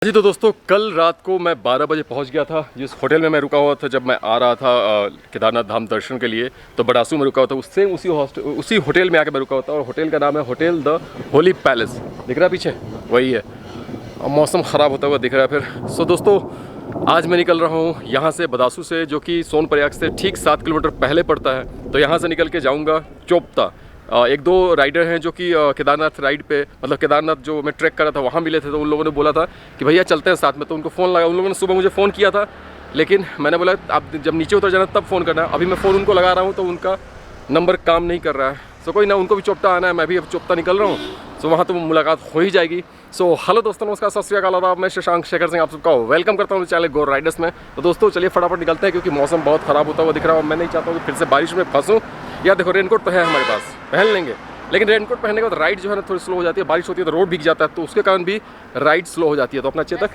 जी तो दोस्तों, कल रात को मैं 12 बजे पहुंच गया था जिस होटल में मैं रुका हुआ था जब मैं आ रहा था केदारनाथ धाम दर्शन के लिए। तो बड़ासू में रुका हुआ था, उसी होटल में आके मैं रुका हुआ था और होटल का नाम है होटल द होली पैलेस। दिख रहा है पीछे, वही है। और मौसम ख़राब होता हुआ दिख रहा है फिर। सो दोस्तों, आज मैं निकल रहा हूँ यहाँ से बदासू से, जो कि सोनप्रयाग से ठीक 7 किलोमीटर पहले पड़ता है। तो यहाँ से निकल के जाऊँगा चोपता। एक दो राइडर हैं जो कि केदारनाथ राइड पे, मतलब केदारनाथ जो मैं ट्रैक कर रहा था वहाँ मिले थे। तो उन लोगों ने बोला था कि भैया चलते हैं साथ में। तो उनको फ़ोन लगा, उन लोगों ने सुबह मुझे फ़ोन किया था, लेकिन मैंने बोला आप जब नीचे उतर जाना तब फ़ोन करना। अभी मैं फ़ोन उनको लगा रहा हूँ तो उनका नंबर काम नहीं कर रहा है। सो कोई ना, उनको भी चोपता आना है, मैं भी अब चोपता निकल रहा हूँ। सो वहाँ तो मुलाकात हो ही जाएगी। सो हेलो दोस्तों, नमस्कार, सत श्री अकाल, आदाब। मैं शशांक शेखर सिंह आप सबका वेलकम करता हूँ चैनल गो राइडर्स में। तो दोस्तों चलिए फटाफट निकलते हैं, क्योंकि मौसम बहुत ख़राब होता हुआ दिख रहा है और मैं नहीं चाहता हूँ कि फिर से बारिश में फंसूँ। यार देखो, रेनकोट तो है हमारे पास, पहन लेंगे, लेकिन रेनकोट पहनने के बाद राइड जो है ना थोड़ी स्लो हो जाती है। बारिश होती है तो रोड भीग जाता है, तो उसके कारण भी राइड स्लो हो जाती है। तो अपना चेतक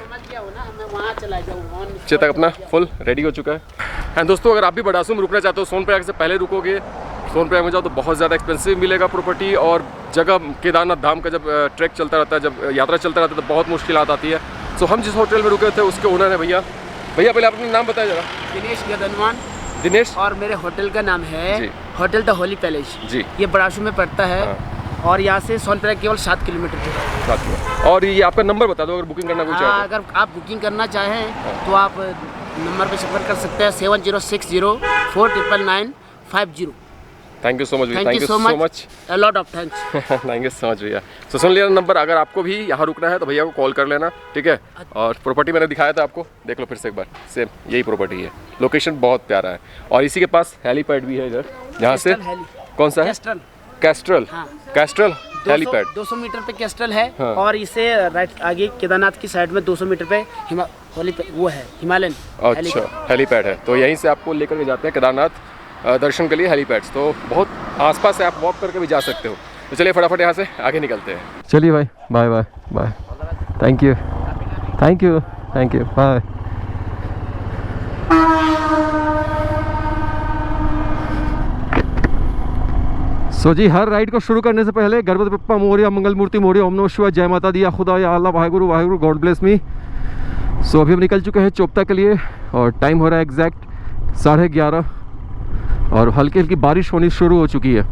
अपना फुल रेडी हो चुका है। एंड दोस्तों, अगर आप भी बड़ासू में रुकना चाहते हो, सोनप्रयाग से पहले रुकोगे, सोनप्रयाग में जाओ तो बहुत ज़्यादा एक्सपेंसिव मिलेगा प्रॉपर्टी। और जगह केदारनाथ धाम का जब ट्रैक चलता रहता है, जब यात्रा चलता रहता है तो बहुत मुश्किलात आती है। सो हम जिस होटल में रुके थे उसके ओनर है भैया। पहले अपना नाम बताया जरा। दिनेश गदनवान। दिनेश। और मेरे होटल का नाम है होटल द होली पैलेस जी। ये बड़ासू में पड़ता है। हाँ। और यहाँ से सोनप्रयाग केवल 7 किलोमीटर है। और ये आपका नंबर बता दो अगर बुकिंग करना कुछ चाहे। अगर आप बुकिंग करना चाहें तो आप नंबर पे संपर्क कर सकते हैं 7060499950। Thank you so much, thank you so much, a lot of thanks. Thank you so much भैया। तो सुन लिया नंबर। अगर आपको भी यहाँ रुकना है तो भैया को कॉल कर लेना, ठीक है। और प्रॉपर्टी मैंने दिखाया था आपको, देख लो फिर से एक बार, सेम यही प्रॉपर्टी है। लोकेशन बहुत प्यारा है और इसी के पास हेलीपैड भी है इधर, जहाँ से कौन सा है, कैस्ट्रल। हाँ। कैस्ट्रल हेलीपैड 200 मीटर पे कैस्ट्रल है। हाँ। और इसे राइट आगे केदारनाथ की साइड में 200 मीटर पे वो है हिमालयन। अच्छा, हेलीपैड है। तो यहीं से आपको लेकर के जाते हैं केदारनाथ दर्शन के लिए हेलीपैड्स। तो बहुत आसपास है, आप वॉक करके भी जा सकते हो। तो चलिए फटाफट यहाँ से आगे निकलते हैं। चलिए भाई, bye bye bye, thank you thank you thank you, bye. So जी, हर राइड को शुरू करने से पहले गणपति बप्पा मोरया, मंगल मूर्ति मोरया, ओम नमः शिवाय, जय माता दी, या खुदा, या Allah, Waheguru Waheguru, God bless me. So अभी हम निकल चुके हैं चोपता के लिए और टाइम हो रहा है एग्जैक्ट 11:30 और हल्की हल्की बारिश होनी शुरू हो चुकी है।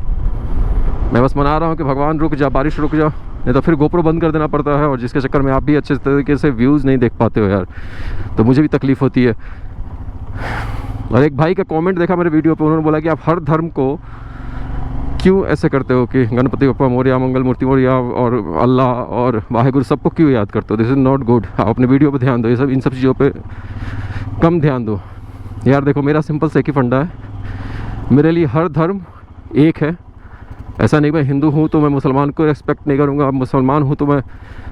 मैं बस मना रहा हूँ कि भगवान रुक जा, बारिश रुक जा, नहीं तो फिर गोप्रो बंद कर देना पड़ता है और जिसके चक्कर में आप भी अच्छे तरीके से व्यूज़ नहीं देख पाते हो यार, तो मुझे भी तकलीफ़ होती है। और एक भाई का कमेंट देखा मेरे वीडियो पे, उन्होंने बोला कि आप हर धर्म को क्यों ऐसे करते हो कि गणपति बप्पा मोरया, मंगल मूर्ति मोरया और अल्लाह और वाहेगुरु सबको क्यों याद करते हो। This is not good. आप अपने वीडियो पे ध्यान दो, ये सब इन सब चीज़ों पे कम ध्यान दो यार। देखो, मेरा सिंपल से एक ही फंडा है, मेरे लिए हर धर्म एक है। ऐसा नहीं मैं हिंदू हूँ तो मैं मुसलमान को रिस्पेक्ट नहीं करूँगा, मुसलमान हूँ तो मैं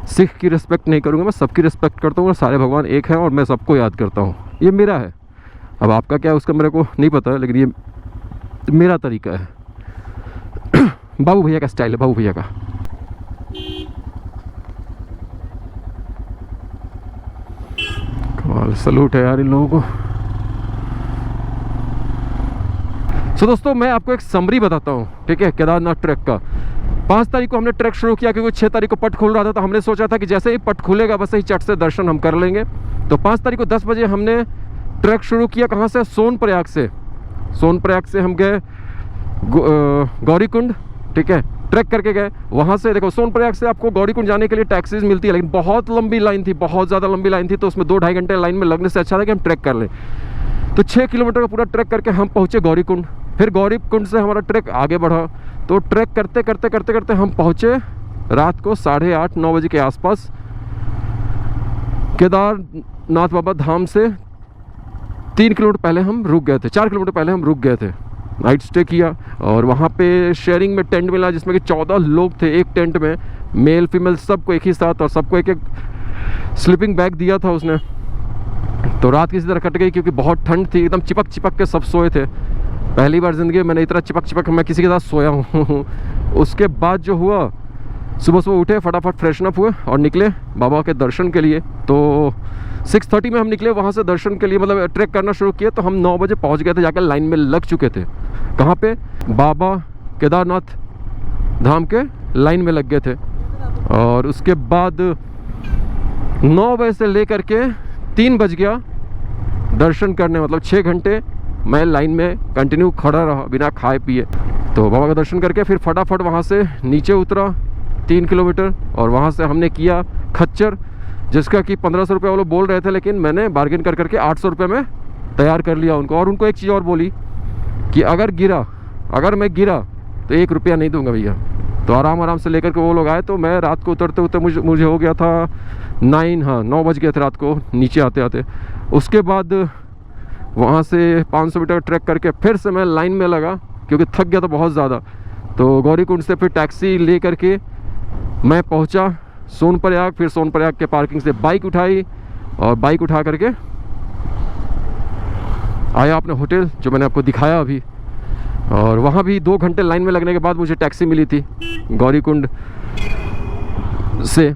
सिख की रिस्पेक्ट नहीं करूँगा। मैं सबकी रिस्पेक्ट करता हूँ और सारे भगवान एक हैं और मैं सबको याद करता हूँ। ये मेरा है। अब आपका क्या है उसका मेरे को नहीं पता है, लेकिन ये मेरा तरीका है। बाबू भैया का स्टाइल है, बाबू भैया का। कमाल, सलूट है यार इन लोगों को। तो दोस्तों, मैं आपको एक समरी बताता हूँ, ठीक है, केदारनाथ ट्रैक का। 5 तारीख को हमने ट्रैक शुरू किया क्योंकि 6 तारीख को पट खुल रहा था। तो हमने सोचा था कि जैसे ही पट खुलेगा वैसे ही चट से दर्शन हम कर लेंगे। तो 5 तारीख को 10 बजे हमने ट्रैक शुरू किया। कहाँ से? सोनप्रयाग से। सोनप्रयाग से हम गए गौरीकुंड, ठीक है, ट्रैक करके गए। वहाँ से देखो, सोनप्रयाग से आपको गौरीकुंड जाने के लिए टैक्सीज मिलती है, लेकिन बहुत लंबी लाइन थी, बहुत ज़्यादा लंबी लाइन थी। तो उसमें 2-2.5 घंटे लाइन में लगने से अच्छा था कि हम ट्रैक कर लें। तो 6 किलोमीटर का पूरा ट्रैक करके हम पहुँचे गौरीकुंड। फिर गौरीकुंड से हमारा ट्रैक आगे बढ़ा। तो ट्रैक करते करते करते करते हम पहुँचे रात को 8:30-9 बजे के आसपास केदारनाथ बाबा धाम से 3 किलोमीटर पहले हम रुक गए थे, 4 किलोमीटर पहले हम रुक गए थे। नाइट स्टे किया और वहाँ पे शेयरिंग में टेंट मिला, जिसमें कि 14 लोग थे एक टेंट में, मेल फीमेल सबको एक ही साथ, और सबको एक एक स्लीपिंग बैग दिया था उसने। तो रात किसी तरह कट गई क्योंकि बहुत ठंड थी, एकदम चिपक चिपक के सब सोए थे। पहली बार ज़िंदगी में मैंने इतना चिपक चिपक मैं किसी के साथ सोया हूँ। उसके बाद जो हुआ, सुबह सुबह उठे, फटाफट फ्रेशन अप हुए और निकले बाबा के दर्शन के लिए। तो 6:30 में हम निकले वहाँ से दर्शन के लिए, मतलब ट्रैक करना शुरू किया। तो हम 9 बजे पहुँच गए थे, जाकर लाइन में लग चुके थे। कहाँ पे? बाबा केदारनाथ धाम के लाइन में लग गए थे। और उसके बाद 9 बजे से लेकर के 3 बज गया दर्शन करने, मतलब 6 घंटे मैं लाइन में कंटिन्यू खड़ा रहा बिना खाए पिए। तो बाबा का दर्शन करके फिर फटाफट वहाँ से नीचे उतरा 3 किलोमीटर, और वहाँ से हमने किया खच्चर, जिसका कि 1500 रुपये वो लोग बोल रहे थे, लेकिन मैंने बार्गेन कर करके 800 रुपये में तैयार कर लिया उनको। और उनको एक चीज़ और बोली कि अगर मैं गिरा तो 1 रुपया नहीं दूंगा भैया। तो आराम से लेकर के वो लोग आए। तो मैं रात को उतरते मुझे हो गया था 9 बज गए थे रात को नीचे आते आते। उसके बाद वहाँ से 500 मीटर ट्रैक करके फिर से मैं लाइन में लगा, क्योंकि थक गया था बहुत ज़्यादा। तो गौरीकुंड से फिर टैक्सी ले करके मैं पहुँचा सोनप्रयाग। फिर सोनप्रयाग के पार्किंग से बाइक उठाई, और बाइक उठा करके आया अपने होटल जो मैंने आपको दिखाया अभी। और वहाँ भी 2 घंटे लाइन में लगने के बाद मुझे टैक्सी मिली थी गौरीकुंड से।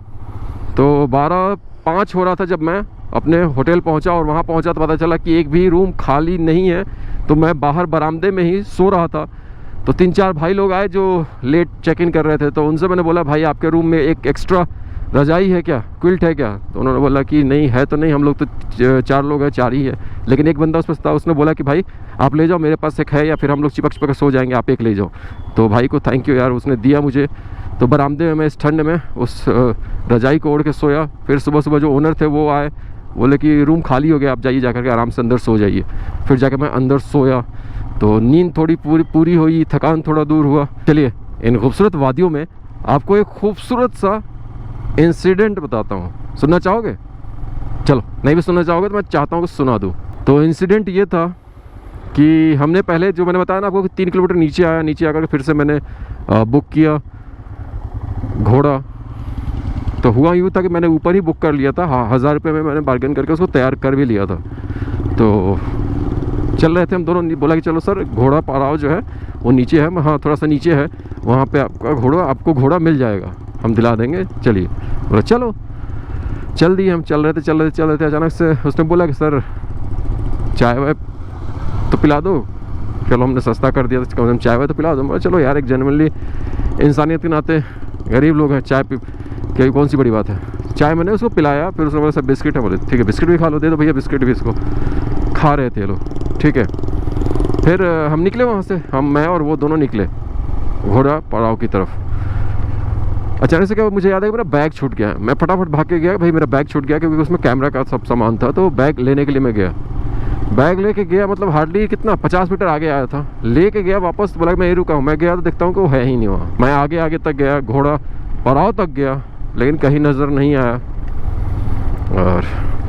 तो 12:05 हो रहा था जब मैं अपने होटल पहुंचा, और वहां पहुंचा तो पता चला कि एक भी रूम खाली नहीं है। तो मैं बाहर बरामदे में ही सो रहा था। तो 3-4 भाई लोग आए जो लेट चेक इन कर रहे थे। तो उनसे मैंने बोला, भाई आपके रूम में एक एक्स्ट्रा रजाई है क्या, क्विल्ट है क्या? तो उन्होंने बोला कि नहीं है तो नहीं, हम लोग तो 4 लोग हैं, 4 ही है। लेकिन एक बंदा उसमें था, उसने बोला कि भाई आप ले जाओ, मेरे पास एक है, या फिर हम लोग चिपक सो जाएंगे, आप एक ले जाओ। तो भाई को थैंक यू यार, उसने दिया मुझे। तो बरामदे में मैं इस ठंड में उस रजाई को ओढ़ के सोया। फिर सुबह जो ओनर थे वो आए, बोले कि रूम खाली हो गया, आप जाइए जाकर के आराम से अंदर सो जाइए। फिर जाकर मैं अंदर सोया। तो नींद थोड़ी पूरी हुई, थकान थोड़ा दूर हुआ। चलिए इन खूबसूरत वादियों में आपको एक खूबसूरत सा इंसिडेंट बताता हूँ, सुनना चाहोगे? चलो, नहीं भी सुनना चाहोगे तो मैं चाहता हूँ कि सुना दूँ। तो इंसिडेंट ये था कि हमने पहले जो मैंने बताया ना आपको, 3 किलोमीटर नीचे आया। नीचे आकर फिर से मैंने बुक किया घोड़ा। तो हुआ यूँ था कि मैंने ऊपर ही बुक कर लिया था, 1000 रुपये में मैंने बार्गेन करके उसको तैयार कर भी लिया था। तो चल रहे थे हम दोनों, बोला कि चलो सर घोड़ा पड़ाव जो है वो नीचे है। हाँ थोड़ा सा नीचे है, वहाँ पे आपको घोड़ा मिल जाएगा, हम दिला देंगे, चलिए। बोला चलो, चल दिए। हम चल रहे थे। अचानक से उसने बोला कि सर चाय वाय तो पिला दो। चलो हमने सस्ता कर दिया, तो कम चाय वाय तो पिला दो। बोला चलो यार, एक जनरली इंसानियत के नाते गरीब लोग हैं, चाय क्या कौन सी बड़ी बात है। चाय मैंने उसको पिलाया। फिर उसने बोला सर बिस्किट है। बोले ठीक है बिस्किट भी खा लो, दे दो भैया बिस्किट भी इसको। खा रहे थे लोग, ठीक है। फिर हम निकले वहाँ से, मैं और वो दोनों निकले घोड़ा पड़ाव की तरफ। अचानक से क्या मुझे याद है कि मेरा बैग छूट गया। मैं फटाफट भाग के गया, भाई मेरा बैग छूट गया, क्योंकि उसमें कैमरा का सब सामान था। तो बैग लेने के लिए मैं गया। बैग लेके गया, मतलब हार्डली कितना 50 मीटर आगे आया था, लेके गया वापस। तो बोला मैं यही रुका हूँ। मैं गया तो देखता हूँ कि वो है ही नहीं वहाँ। मैं आगे तक गया, घोड़ा पड़ाव तक गया, लेकिन कहीं नज़र नहीं आया। और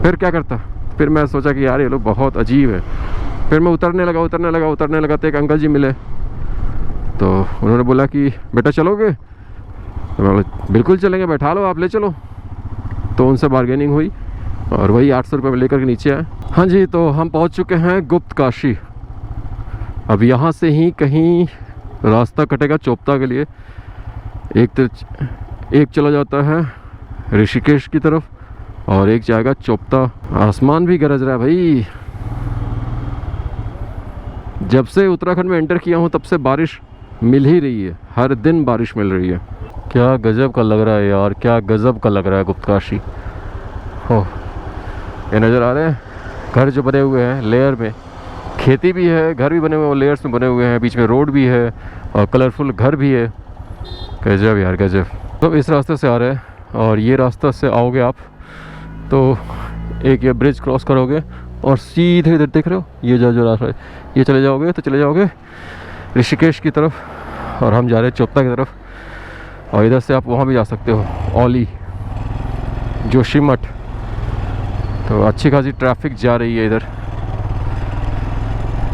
फिर क्या करता, फिर मैं सोचा कि यार ये लोग बहुत अजीब है। फिर मैं उतरने लगा तो एक अंकल जी मिले। तो उन्होंने बोला कि बेटा चलोगे? तो मैं बोला बिल्कुल चलेंगे, बैठा लो, आप ले चलो। तो उनसे बार्गेनिंग हुई और वही 800 रुपये में लेकर के नीचे आए। हाँ जी, तो हम पहुंच चुके हैं गुप्त काशी। अब यहाँ से ही कहीं रास्ता कटेगा चोपता के लिए। एक चला जाता है ऋषिकेश की तरफ, और एक जाएगा चोपता। आसमान भी गरज रहा है भाई। जब से उत्तराखंड में एंटर किया हूँ तब से बारिश मिल ही रही है, हर दिन बारिश मिल रही है। क्या गजब का लग रहा है यार, क्या गजब का लग रहा है गुप्त काशी। हो ये नज़र आ रहे हैं घर जो बने हुए हैं लेयर में, खेती भी है, घर भी बने हुए हैं, लेयर्स में बने हुए हैं, बीच में रोड भी है और कलरफुल घर भी है। गजब यार गजब। तो इस रास्ते से आ रहे हैं, और ये रास्ता से आओगे आप तो एक ये ब्रिज क्रॉस करोगे और सीधे इधर देख रहे हो ये जो रास्ता है, ये चले जाओगे ऋषिकेश की तरफ, और हम जा रहे हैं चोपता की तरफ। और इधर से आप वहाँ भी जा सकते हो, औली जोशीमठ। तो अच्छी खासी ट्रैफिक जा रही है इधर।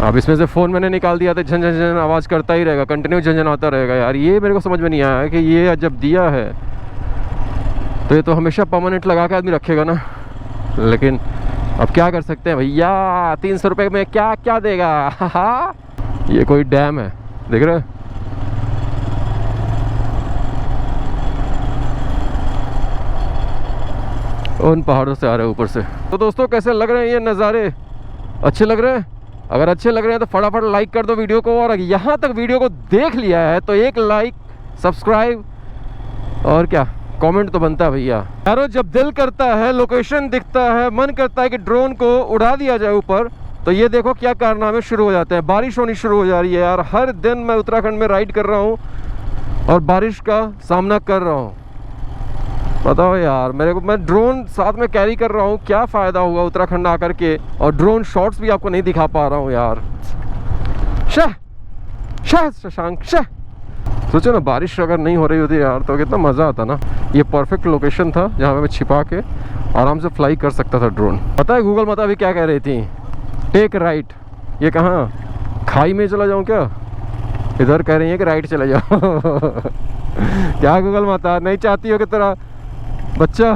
अब इसमें से फ़ोन मैंने निकाल दिया था, झन आवाज़ करता ही रहेगा, कंटिन्यू झन आता रहेगा यार। ये मेरे को समझ में नहीं आया कि ये जब दिया है तो ये तो हमेशा परमानेंट लगा के आदमी रखेगा ना। लेकिन अब क्या कर सकते हैं भैया, 300 रुपये में क्या क्या देगा। ये कोई डैम है, देख रहे हैं। उन पहाड़ों से आ रहे हैं ऊपर से। तो दोस्तों कैसे लग रहे हैं ये नज़ारे, अच्छे लग रहे हैं? अगर अच्छे लग रहे हैं तो फटाफट लाइक कर दो वीडियो को, और यहाँ तक वीडियो को देख लिया है तो एक लाइक, सब्सक्राइब और क्या कमेंट तो बनता है भैया। यारो जब दिल करता है, लोकेशन दिखता है, मन करता है कि ड्रोन को उड़ा दिया जाए ऊपर, तो ये देखो क्या कारनामे शुरू हो जाते हैं। बारिश होनी शुरू हो जा रही है यार। हर दिन मैं उत्तराखंड में राइड कर रहा हूँ और बारिश का सामना कर रहा हूँ। बताओ यार, मैं ड्रोन साथ में कैरी कर रहा हूँ, क्या फ़ायदा हुआ उत्तराखंड आकर के, और ड्रोन शॉट्स भी आपको नहीं दिखा पा रहा हूँ यार। शशांक सोचो ना, बारिश अगर नहीं हो रही होती यार तो कितना मज़ा आता ना। ये परफेक्ट लोकेशन था जहाँ पे मैं छिपा के आराम से फ्लाई कर सकता था ड्रोन। पता है गूगल माता अभी क्या कह रही थी? Take right. ये कहाँ, खाई में चला जाऊँ क्या? इधर कह रही है कि राइट चले जाओ। क्या गूगल माता नहीं चाहती हो कि तेरा बच्चा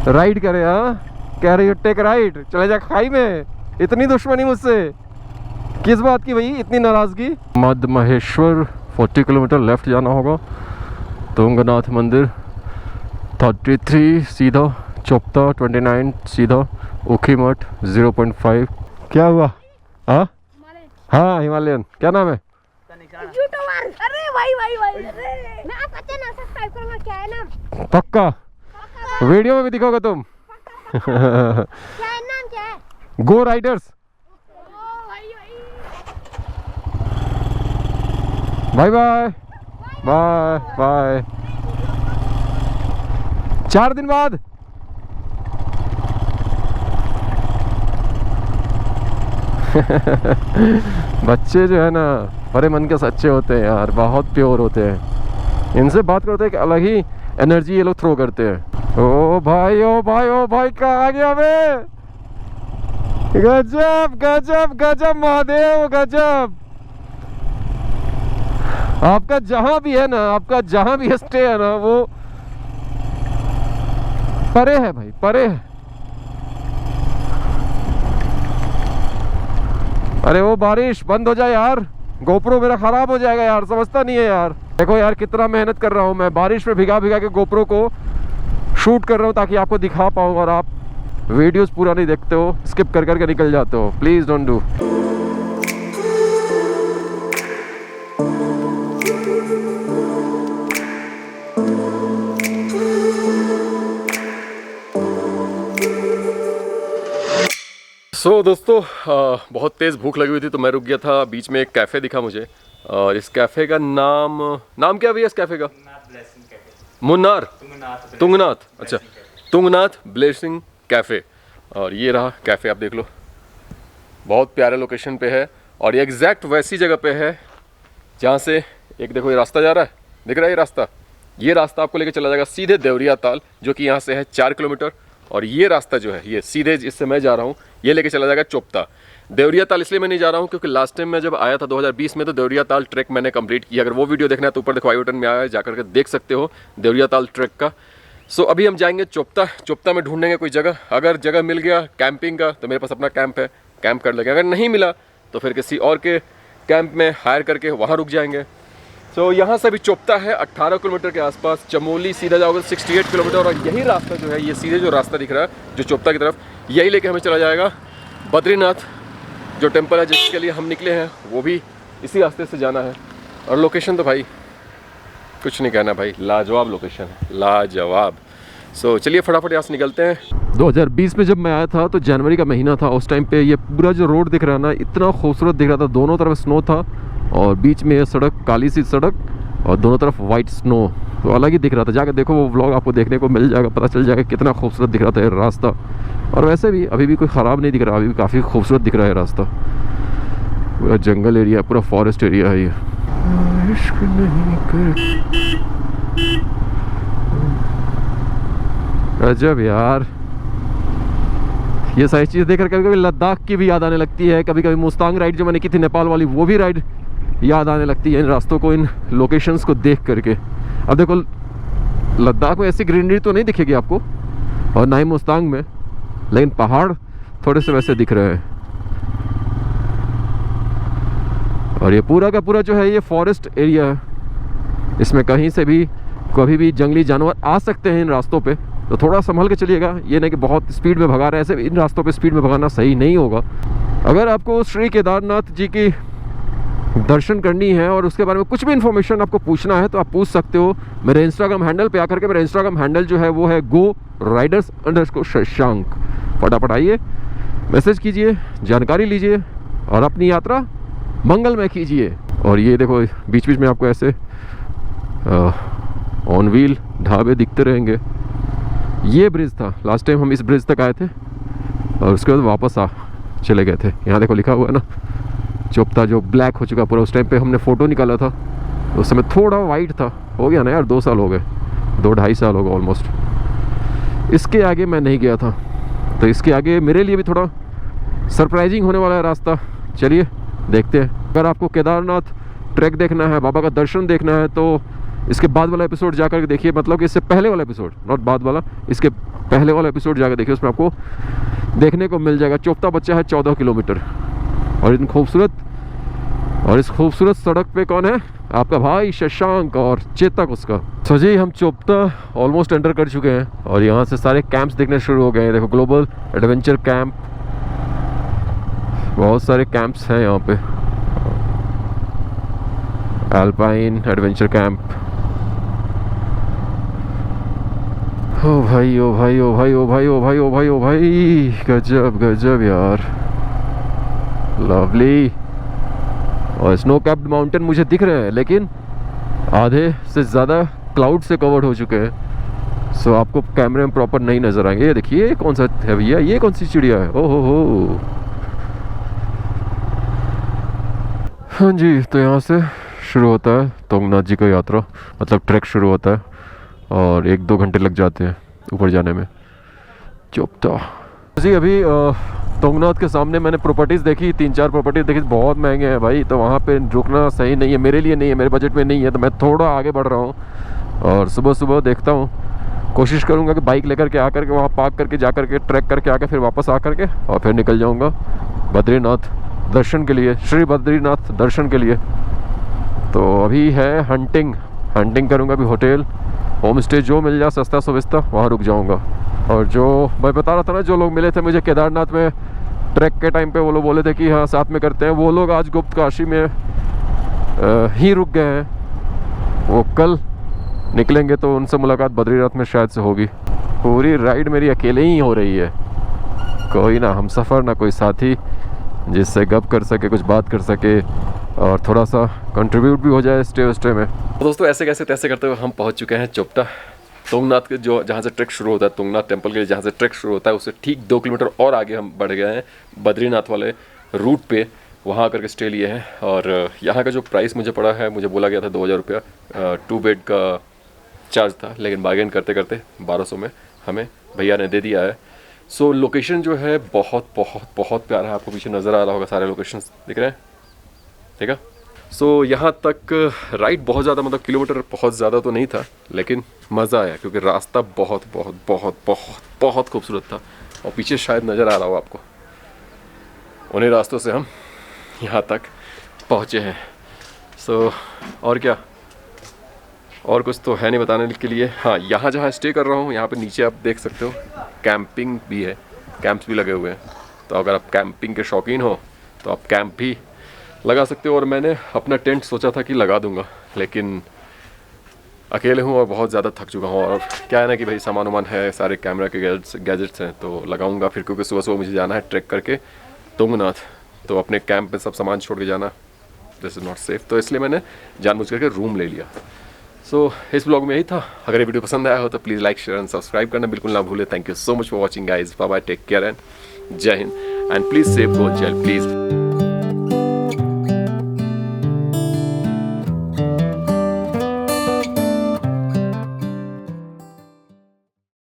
राइड करे? हाँ, कह रही हो टेक राइट, चले जा खाई में। इतनी दुश्मनी मुझसे किस बात की भाई, इतनी नाराज़गी? मध्य महेश्वर 40 किलोमीटर लेफ्ट जाना होगा। तुंगनाथ मंदिर 33 सीधा, चोपता 29 सीधा, ऊखीमठ 0.5। क्या हुआ? हाँ हिमालयन। क्या नाम है? अरे भाई मैं आप अच्छा ना सब्सक्राइब करूंगा, क्या है नाम? पक्का वीडियो में भी दिखोगे तुम। क्या है नाम, क्या है? Go riders. Bye bye bye bye. 4 दिन बाद। बच्चे जो है ना बड़े मन के सच्चे होते हैं यार, बहुत प्योर होते हैं। इनसे बात करते हैं कि अलग ही एनर्जी ये लोग थ्रो करते हैं। ओ भाई ओ भाई ओ भाई, कहाँ आ गया मैं? गजब गजब गजब महादेव गजब। आपका जहां भी है ना, आपका जहां भी स्टे है ना, वो परे है भाई, परे है। अरे वो बारिश बंद हो जाए यार, गोप्रो मेरा खराब हो जाएगा यार, समझता नहीं है यार। देखो यार कितना मेहनत कर रहा हूँ मैं, बारिश में भिगा भिगा के गोप्रो को शूट कर रहा हूँ ताकि आपको दिखा पाऊँ, और आप वीडियोस पूरा नहीं देखते हो, स्किप कर करके निकल जाते हो। Please don't do. दोस्तों बहुत तेज़ भूख लगी हुई थी तो मैं रुक गया था। बीच में एक कैफ़े दिखा मुझे, और इस कैफ़े का नाम क्या भैया इस कैफ़े का? मुन्नार तुंगनाथ। अच्छा, तुंगनाथ ब्लेसिंग कैफ़े। और ये रहा कैफ़े, आप देख लो, बहुत प्यारे लोकेशन पे है। और ये एग्जैक्ट वैसी जगह पे है जहाँ से एक देखो ये रास्ता जा रहा है, दिख रहा है ये रास्ता? ये रास्ता आपको लेके चला जाएगा सीधे देवरिया ताल, जो कि यहाँ से है 4 किलोमीटर। और ये रास्ता जो है ये सीधे जिससे मैं जा रहा हूँ ये लेके चला जाएगा चोपता। देवरिया ताल इसलिए मैं नहीं जा रहा हूँ क्योंकि लास्ट टाइम मैं जब आया था 2020 में तो देवरिया ताल ट्रैक मैंने कंप्लीट किया। अगर वो वीडियो देखना है तो ऊपर देखो आई बटन में आया है, जाकर के देख सकते हो देवरिया ताल ट्रैक का। सो अभी हम जाएंगे चोपता। चोपता में ढूंढेंगे कोई जगह, अगर जगह मिल गया कैंपिंग का तो मेरे पास अपना कैंप है, कैंप कर लेंगे। अगर नहीं मिला तो फिर किसी और के कैंप में हायर करके वहाँ रुक जाएंगे। सो यहाँ से अभी चोपता है 18 किलोमीटर के आसपास, चमोली सीधा जाओगे 68 किलोमीटर, और यही रास्ता जो है ये सीधे जो रास्ता दिख रहा है जो चोपता की तरफ, यही लेके हमें चला जाएगा बद्रीनाथ जो टेम्पल है जिसके लिए हम निकले हैं, वो भी इसी रास्ते से जाना है। और लोकेशन तो भाई कुछ नहीं कहना भाई, लाजवाब लोकेशन है, लाजवाब। सो चलिए फटाफट यहाँ से निकलते हैं। 2020 में जब मैं आया था तो जनवरी का महीना था, उस टाइम पे ये पूरा जो रोड दिख रहा है ना इतना खूबसूरत दिख रहा था। दोनों तरफ स्नो था और बीच में ये सड़क, काली सी सड़क, और दोनों तरफ वाइट स्नो, तो अलग ही दिख रहा था। जाकर देखो वो व्लॉग आपको देखने को मिल जाएगा, पता चल जाएगा कितना खूबसूरत दिख रहा था ये रास्ता। और वैसे भी अभी भी कोई ख़राब नहीं दिख रहा, अभी भी काफ़ी खूबसूरत दिख रहा है रास्ता। पूरा जंगल एरिया, पूरा फॉरेस्ट एरिया है ये। गजब यार, ये सारी चीज़ देख कर कभी कभी लद्दाख की भी याद आने लगती है, कभी कभी मुस्तांग राइड जो मैंने की थी नेपाल वाली वो भी राइड याद आने लगती है इन रास्तों को, इन लोकेशंस को देख करके। अब देखो लद्दाख में ऐसी ग्रीनरी तो नहीं दिखेगी आपको, और ना ही मुस्तांग में, लेकिन पहाड़ थोड़े से वैसे दिख रहे हैं। और ये पूरा का पूरा जो है ये फॉरेस्ट एरिया है, इसमें कहीं से भी कभी भी जंगली जानवर आ सकते हैं इन रास्तों पे, तो थोड़ा संभल के चलिएगा। ये नहीं कि बहुत स्पीड में भगा रहे हैं, ऐसे इन रास्तों पे स्पीड में भगाना सही नहीं होगा। अगर आपको श्री केदारनाथ जी की दर्शन करनी है और उसके बारे में कुछ भी इन्फॉर्मेशन आपको पूछना है तो आप पूछ सकते हो मेरे इंस्टाग्राम हैंडल पे आकर के। मेरा इंस्टाग्राम हैंडल जो है वो है go_riders_शशांक। फटाफट आइए, मैसेज कीजिए, जानकारी लीजिए और अपनी यात्रा मंगलमय कीजिए। और ये देखो बीच बीच में आपको ऐसे ऑन व्हील ढाबे दिखते रहेंगे। ये ब्रिज था, लास्ट टाइम हम इस ब्रिज तक आए थे और उसके बाद वापस चले गए थे। यहाँ देखो लिखा हुआ है ना चोपता, जो ब्लैक हो चुका पूरा। उस टाइम पे हमने फ़ोटो निकाला था, उस समय थोड़ा वाइट था। हो गया ना यार, 2 साल हो गए, 2-2.5 साल हो गए ऑलमोस्ट। इसके आगे मैं नहीं गया था, तो इसके आगे मेरे लिए भी थोड़ा सरप्राइजिंग होने वाला है रास्ता। चलिए देखते हैं। अगर आपको केदारनाथ ट्रैक देखना है, बाबा का दर्शन देखना है, तो इसके बाद वाला एपिसोड जाकर के देखिए। मतलब कि इससे पहले वाला एपिसोड, नॉट बाद वाला, इसके पहले वाला एपिसोड जाकर देखिए। उसमें आपको देखने को मिल जाएगा। चोपता बच्चा है 14 किलोमीटर और इतनी खूबसूरत, और इस खूबसूरत सड़क पे कौन है? आपका भाई शशांक और चेतक उसका। तो जी हम चोपता ऑलमोस्ट एंटर कर चुके हैं और यहाँ से सारे कैंप्स दिखने शुरू हो गए हैं। देखो ग्लोबल एडवेंचर कैंप, बहुत सारे कैंप्स हैं यहाँ पे। Alpine adventure camp. ओ भाई ओ भाई ओ भाई ओ भाई ओ भाई ओ भाई ओ भाई, गजब गजब यार, लवली। और स्नो कैप्ड माउंटेन मुझे दिख रहे हैं, लेकिन आधे से ज़्यादा क्लाउड से कवर्ड हो चुके हैं, सो आपको कैमरे में प्रॉपर नहीं नज़र आएंगे। ये देखिए कौन सा है भैया, ये कौन सी चिड़िया है? ओहो हो। हाँ जी, तो यहाँ से शुरू होता है तुंगनाथ जी का यात्रा, मतलब ट्रैक शुरू होता है और 1-2 घंटे लग जाते हैं ऊपर जाने में। चोपता जी अभी तुंगनाथ के सामने मैंने प्रॉपर्टीज़ देखी, 3-4 प्रॉपर्टीज़ देखी, बहुत महंगे हैं भाई। तो वहाँ पे रुकना सही नहीं है, मेरे लिए नहीं है, मेरे बजट में नहीं है। तो मैं थोड़ा आगे बढ़ रहा हूँ और सुबह सुबह देखता हूँ, कोशिश करूँगा कि बाइक लेकर के आकर के वहाँ पार्क करके जा कर के ट्रैक करके आकर फिर वापस आ कर के और फिर निकल जाऊँगा बद्रीनाथ दर्शन के लिए, श्री बद्रीनाथ दर्शन के लिए। तो अभी है हंटिंग करूँगा अभी। होटल होम स्टे जो मिल जाए सस्ता सुविस्ता वहाँ रुक जाऊँगा। और जो मैं बता रहा था ना, जो लोग मिले थे मुझे केदारनाथ में ट्रैक के टाइम पे, वो लोग बोले थे कि हाँ साथ में करते हैं, वो लोग आज गुप्त काशी में ही रुक गए हैं। वो कल निकलेंगे तो उनसे मुलाकात बद्रीनाथ में शायद से होगी। पूरी राइड मेरी अकेले ही हो रही है, कोई ना हम सफ़र ना कोई साथी जिससे गप कर सके, कुछ बात कर सके और थोड़ा सा कंट्रीब्यूट भी हो जाए स्टे में। तो दोस्तों ऐसे कैसे तैसे करते हुए हम पहुंच चुके हैं चोपता। तुंगनाथ के जो जहाँ से ट्रैक शुरू होता है, तुंगनाथ टेम्पल के लिए जहाँ से ट्रैक शुरू होता है, उससे ठीक 2 किलोमीटर और आगे हम बढ़ गए हैं बद्रीनाथ वाले रूट पे। वहाँ आकर के स्टे लिए हैं और यहाँ का जो प्राइस मुझे पड़ा है, मुझे बोला गया था 2000 रुपया 2 बेड का चार्ज था, लेकिन बार्गेन करते करते 1200 में हमें भैया ने दे दिया है। सो लोकेशन जो है बहुत बहुत बहुत प्यारा है। आपको पीछे नज़र आ रहा होगा, सारे लोकेशंस दिख रहे हैं, ठीक है। सो यहाँ तक राइड बहुत ज़्यादा, मतलब किलोमीटर बहुत ज़्यादा तो नहीं था, लेकिन मज़ा आया क्योंकि रास्ता बहुत बहुत बहुत बहुत बहुत खूबसूरत था। और पीछे शायद नज़र आ रहा हो आपको, उन्हीं रास्तों से हम यहाँ तक पहुँचे हैं। सो और क्या, और कुछ तो है नहीं बताने के लिए। हाँ, यहाँ जहाँ स्टे कर रहा हूँ, यहाँ पे नीचे आप देख सकते हो कैंपिंग भी है, कैंप्स भी लगे हुए हैं। तो अगर आप कैंपिंग के शौकीन हो तो आप कैंप भी लगा सकते हो। और मैंने अपना टेंट सोचा था कि लगा दूंगा, लेकिन अकेले हूँ और बहुत ज़्यादा थक चुका हूँ। और क्या है ना कि भाई सामान वामान है, सारे कैमरा के गैजेट्स हैं, तो लगाऊंगा फिर, क्योंकि सुबह सुबह मुझे जाना है ट्रैक करके तुंगनाथ। तो अपने कैंप में सब सामान छोड़ के जाना दिस इज़ नॉट सेफ, तो इसलिए मैंने जानबूझ करके रूम ले लिया। सो इस ब्लॉग में यही था। अगर ये वीडियो पसंद आया हो तो please like share and subscribe करना बिल्कुल ना भूलें। Thank you so much for watching guys, bye bye, take care and जय हिंद एंड प्लीज़ सेव गो जेल प्लीज़।